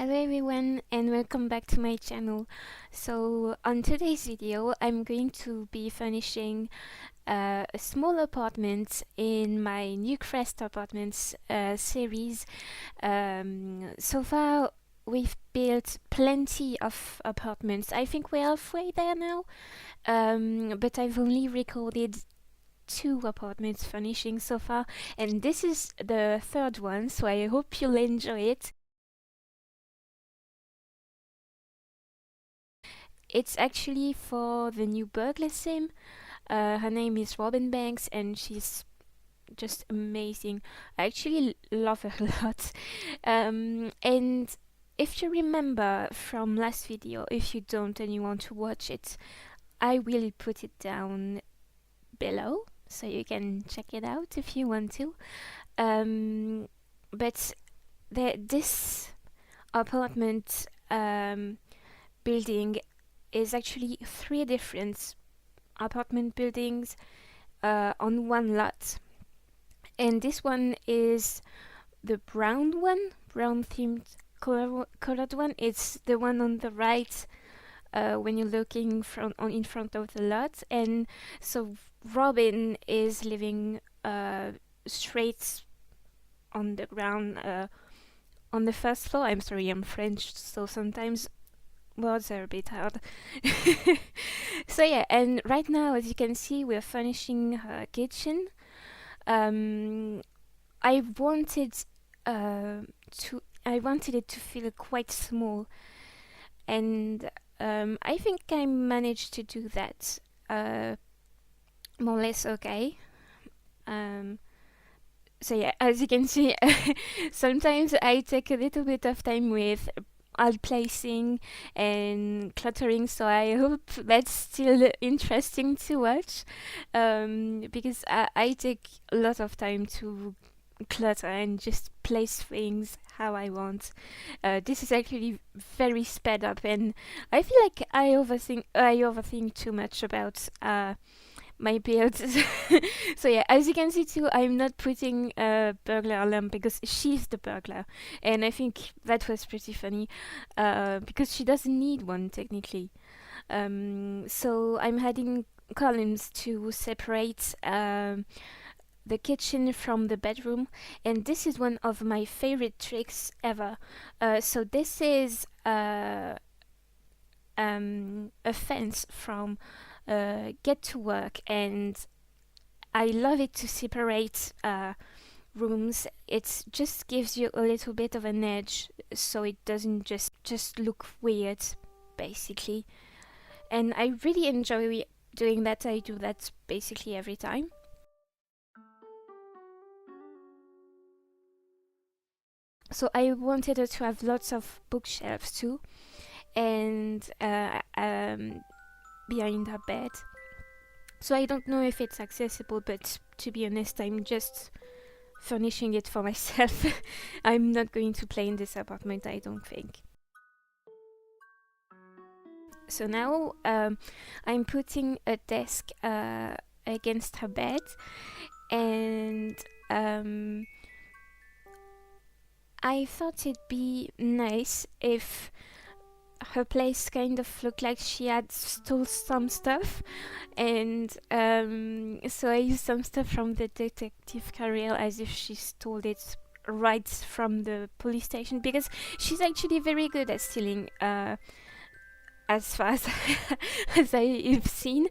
Hello everyone and welcome back to my channel. So on today's video I'm going to be furnishing a small apartment in my new Crest apartments series. So far we've built plenty of apartments. I think we're halfway there now, but I've only recorded 2 apartments furnishing so far, and this is the third one, so I hope you'll enjoy it. It's actually for the new burglar sim. Her name is Robin Banks and she's just amazing. I actually love her a lot. And if you remember from last video, if you don't and you want to watch it, I will put it down below so you can check it out if you want to. But this apartment building is actually 3 different apartment buildings on one lot, and this one is the brown themed colored one. It's the one on the right when you're looking in front of the lot, and so Robin is living straight on the ground on the first floor. I'm sorry, I'm French, so sometimes words are a bit hard. So yeah, and right now, as you can see, we're furnishing her kitchen. I wanted I wanted it to feel quite small, and I think I managed to do that more or less okay. So yeah, as you can see, sometimes I take a little bit of time with placing and cluttering, so I hope that's still interesting to watch, because I take a lot of time to clutter and just place things how I want. This is actually very sped up, and I feel like I overthink too much about my build. So yeah, as you can see too, I'm not putting a burglar alarm because she's the burglar, and I think that was pretty funny because she doesn't need one technically. So I'm adding columns to separate the kitchen from the bedroom, and this is one of my favorite tricks ever. So this is a fence from Get to Work, and I love it to separate rooms. It just gives you a little bit of an edge, so it doesn't just look weird, basically. And I really enjoy doing that. I do that basically every time. So I wanted her to have lots of bookshelves too, and behind her bed. So I don't know if it's accessible, but to be honest, I'm just furnishing it for myself. I'm not going to play in this apartment, I don't think. So now I'm putting a desk against her bed, and I thought it'd be nice if her place kind of looked like she had stole some stuff, and so I used some stuff from the detective career as if she stole it right from the police station, because she's actually very good at stealing, as far as, as I've seen.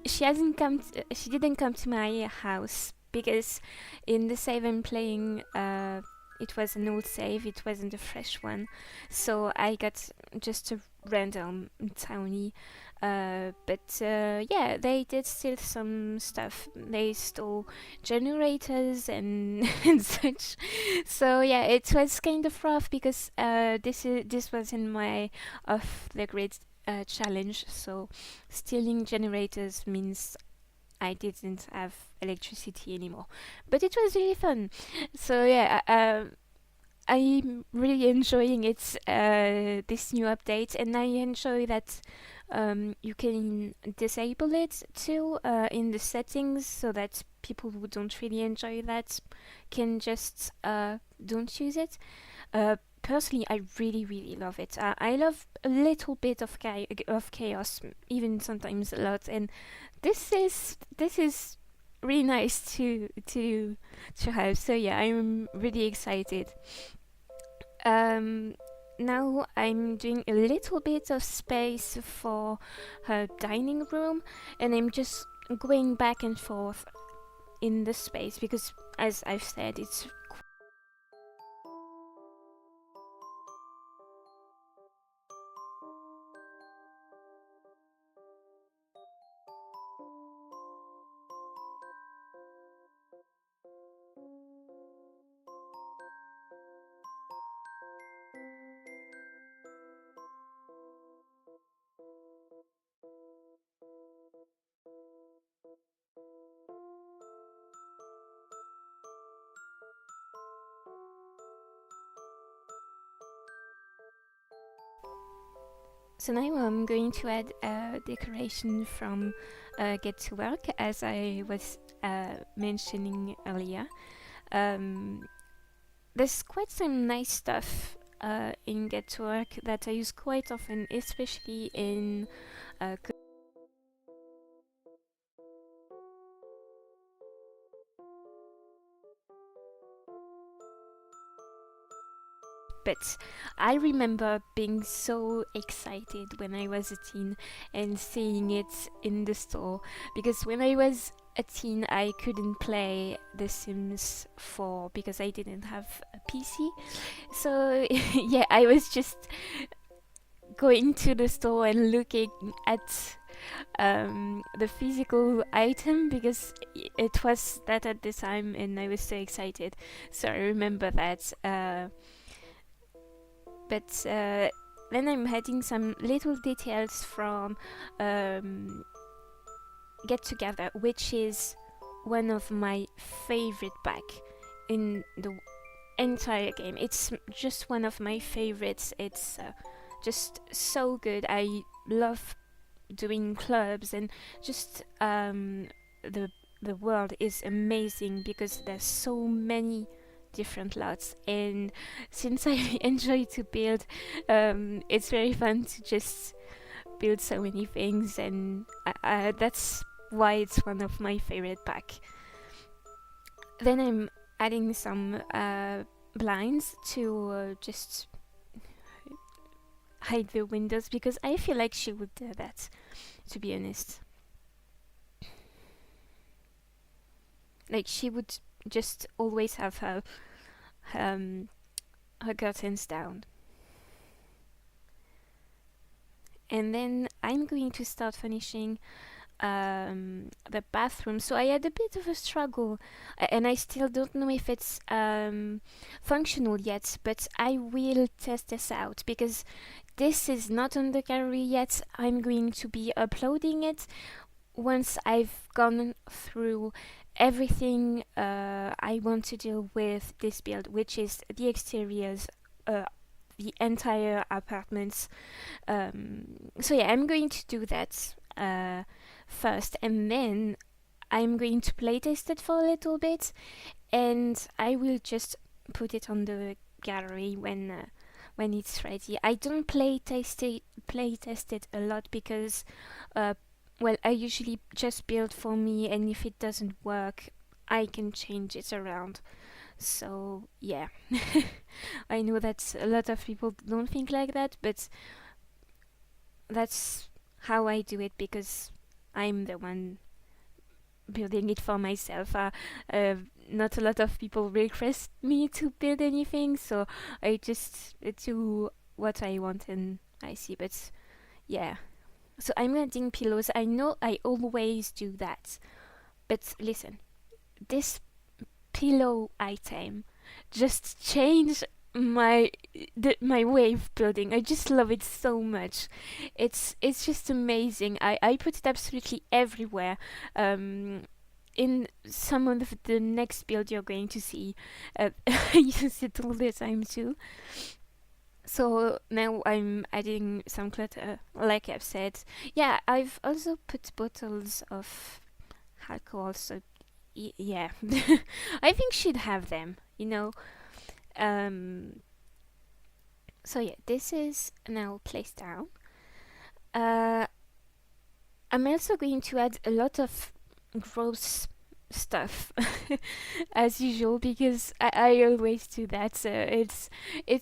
She didn't come to my house because in the save I'm playing, it was an old save, it wasn't a fresh one, so I got just a random Townie. But yeah, they did steal some stuff. They stole generators and, and such. So yeah, it was kind of rough because this was in my off the grid challenge. So stealing generators means I didn't have electricity anymore, but it was really fun. So yeah, I'm really enjoying it, this new update, and I enjoy that you can disable it too in the settings, so that people who don't really enjoy that can just don't use it. Personally, I really, really love it. I love a little bit of chaos, even sometimes a lot, and this is really nice to have. So yeah, I'm really excited. Um, Now I'm doing a little bit of space for her dining room, and I'm just going back and forth in the space because, as I've said, it's so now I'm going to add a decoration from Get to Work, as I was mentioning earlier. Um, there's quite some nice stuff in Get to Work that I use quite often, especially in uh, but I remember being so excited when I was a teen and seeing it in the store, because when I was a teen I couldn't play The Sims 4 because I didn't have a PC. So yeah, I was just going to the store and looking at the physical item because it was that at the time and I was so excited. So I remember that. But then I'm adding some little details from Get Together, which is one of my favorite pack in the entire game. It's just one of my favorites. It's just so good. I love doing clubs, and just the the world is amazing because there's so many different lots, and since I enjoy to build, it's very fun to just build so many things, and that's why it's one of my favorite pack. Then I'm adding some blinds to just hide the windows because I feel like she would do that, to be honest. Like she would just always have um, her curtains down. And then I'm going to start finishing the bathroom. So I had a bit of a struggle, and I still don't know if it's functional yet, but I will test this out because this is not on the gallery yet. I'm going to be uploading it once I've gone through everything I want to do with this build, which is the exteriors, the entire apartments. So yeah, I'm going to do that first, and then I'm going to playtest it for a little bit, and I will just put it on the gallery when it's ready. I don't playtest it a lot because well, I usually just build for me, and if it doesn't work, I can change it around. So, yeah. I know that a lot of people don't think like that, but that's how I do it because I'm the one building it for myself. Not a lot of people request me to build anything, so I just do what I want and I see. But yeah, so I'm adding pillows. I know I always do that, but listen, this pillow item just changed my way of building. I just love it so much. It's just amazing. I put it absolutely everywhere. Um, in some of the next build you're going to see, use it all the time too. So now I'm adding some clutter, like I've said. Yeah, I've also put bottles of alcohol, so yeah. I think she'd have them, you know. Um, so yeah, this is now placed down. Uh, I'm also going to add a lot of gross stuff as usual, because I always do that. So it's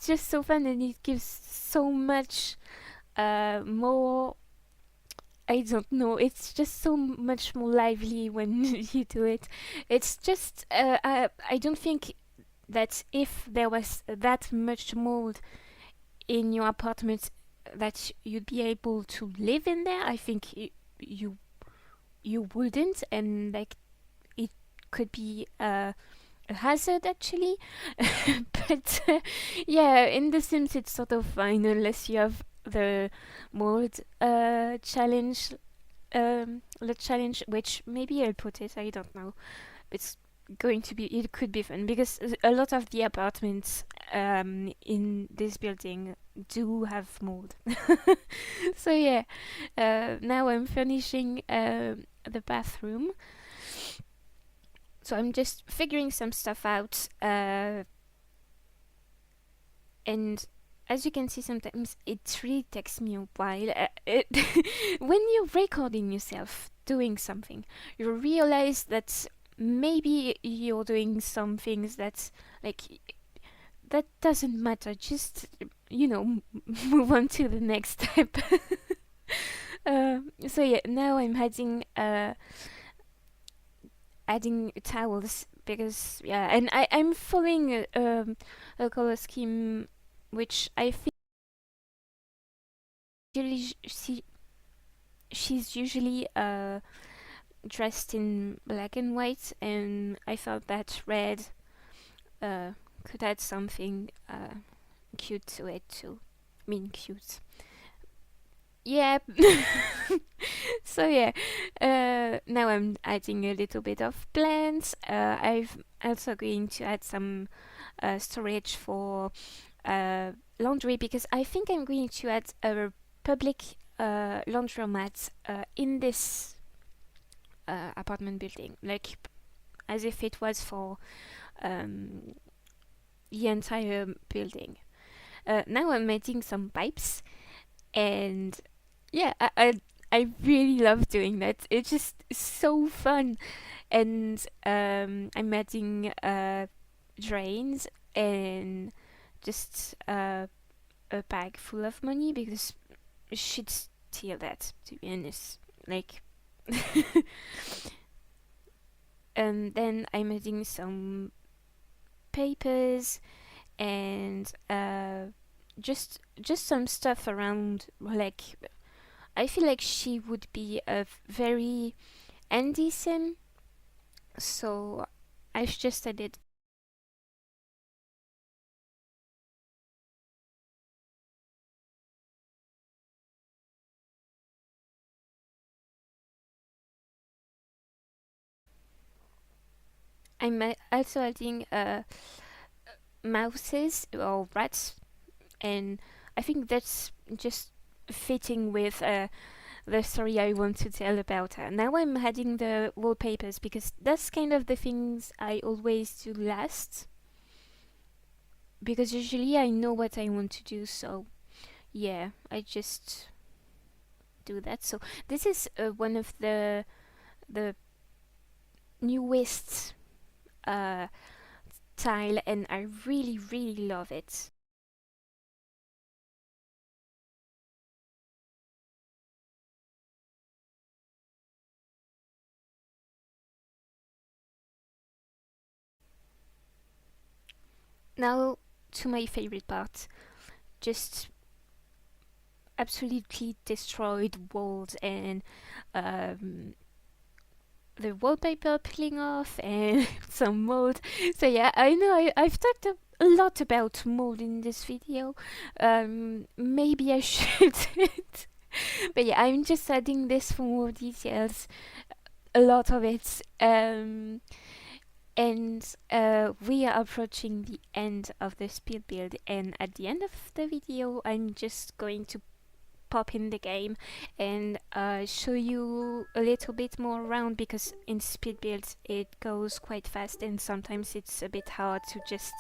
just so fun, and it gives so much more. I don't know. It's just so much more lively when you do it. It's just I don't think that if there was that much mold in your apartment that you'd be able to live in there. I think you you wouldn't, and like it could be a hazard actually. But yeah, in The Sims it's sort of fine unless you have the mold challenge. The challenge, which maybe I'll put it. I don't know. It's going to be. It could be fun because a lot of the apartments in this building do have mold. So yeah, now I'm furnishing the bathroom. So I'm just figuring some stuff out, and as you can see, sometimes it really takes me a while. When you're recording yourself doing something, you realize that maybe you're doing some things that, like, that doesn't matter. Just, move on to the next step. So yeah, now I'm adding towels because yeah, and I'm following a color scheme which I think usually she's usually dressed in black and white, and I thought that red could add something cute to it too. I mean, cute. Yeah. So yeah, now I'm adding a little bit of plants. I've also going to add some storage for laundry, because I think I'm going to add a public laundromat in this apartment building, like as if it was for the entire building. Now I'm adding some pipes, and yeah, I really love doing that. It's just so fun, and I'm adding drains and just a bag full of money, because she'd steal that, to be honest. Like, and then I'm adding some papers and just some stuff around. Like, I feel like she would be a very handy sim, so I've just added. I'm also adding mouses or rats, and I think that's just fitting with the story I want to tell about her. Now I'm adding the wallpapers because that's kind of the things I always do last. Because usually I know what I want to do, so yeah, I just do that. So this is one of the newest tile, and I really really love it. Now to my favorite part, just absolutely destroyed walls and um, the wallpaper peeling off and some mold. So yeah, I know I've talked a lot about mold in this video. Maybe I should. But yeah, I'm just adding this for more details. a lot of it. And we are approaching the end of the speed build, and at the end of the video I'm just going to pop in the game and show you a little bit more around, because in speed builds it goes quite fast and sometimes it's a bit hard to just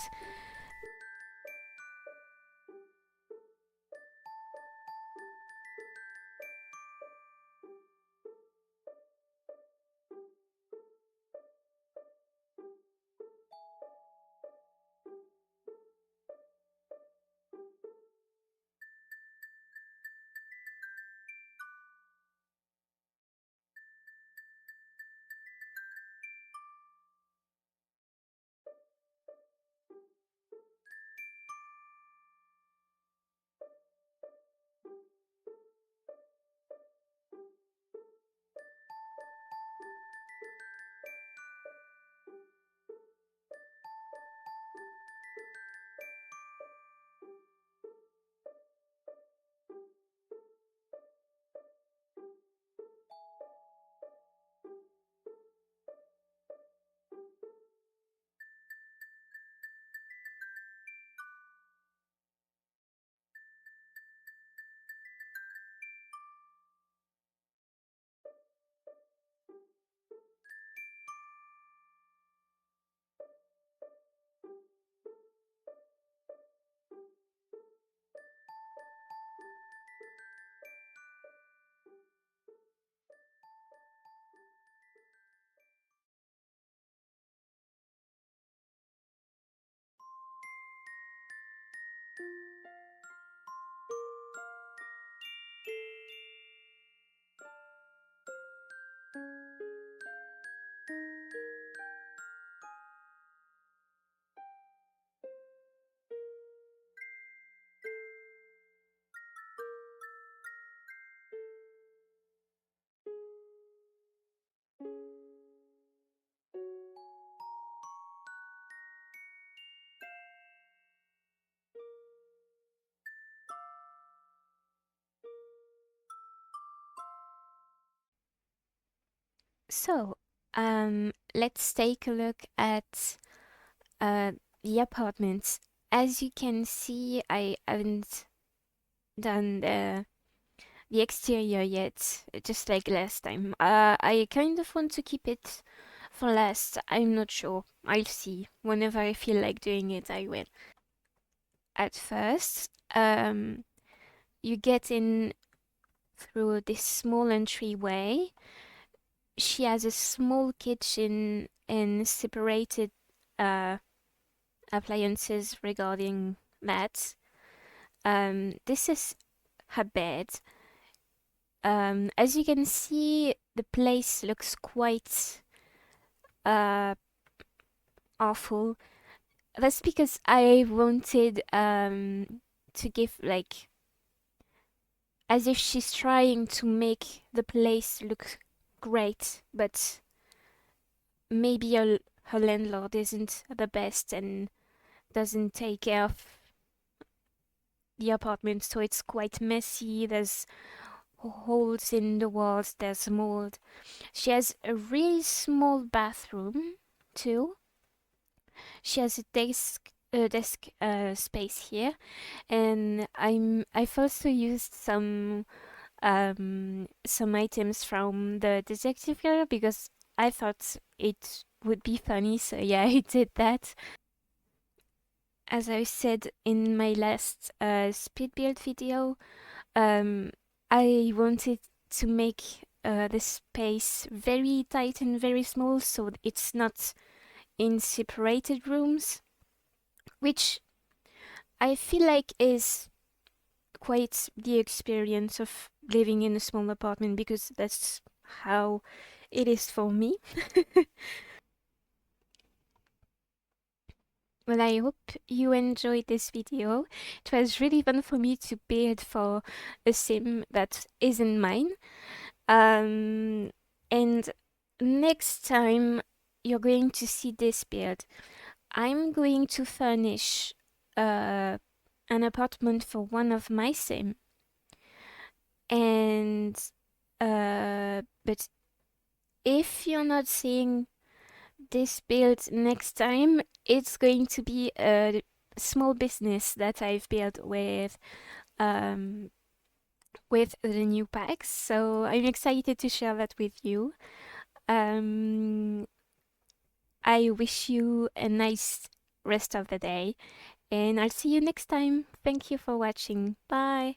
so let's take a look at uh, the apartment. As you can see, I haven't done the exterior yet, just like last time. I kind of want to keep it for last. I'm not sure. I'll see. Whenever I feel like doing it, I will. At first, you get in through this small entryway. She has a small kitchen and separated uh, appliances regarding that. This is her bed. As you can see, the place looks quite uh, awful. That's because I wanted to give like as if she's trying to make the place look great, but maybe her landlord isn't the best and doesn't take care of the apartment, so it's quite messy. There's holes in the walls, there's mold. She has a really small bathroom too. She has a desk space here, and I've also used some items from the detective girl because I thought it would be funny. So yeah, I did that. As I said in my last speed build video, um, I wanted to make the space very tight and very small, so it's not in separated rooms, which I feel like is quite the experience of living in a small apartment, because that's how it is for me. Well, I hope you enjoyed this video. It was really fun for me to build for a sim that isn't mine. Um, and next time you're going to see this build, I'm going to furnish uh, an apartment for one of my sim. And but if you're not seeing this build next time, it's going to be a small business that I've built um, with the new packs. So I'm excited to share that with you. Um, I wish you a nice rest of the day, and I'll see you next time. Thank you for watching. Bye.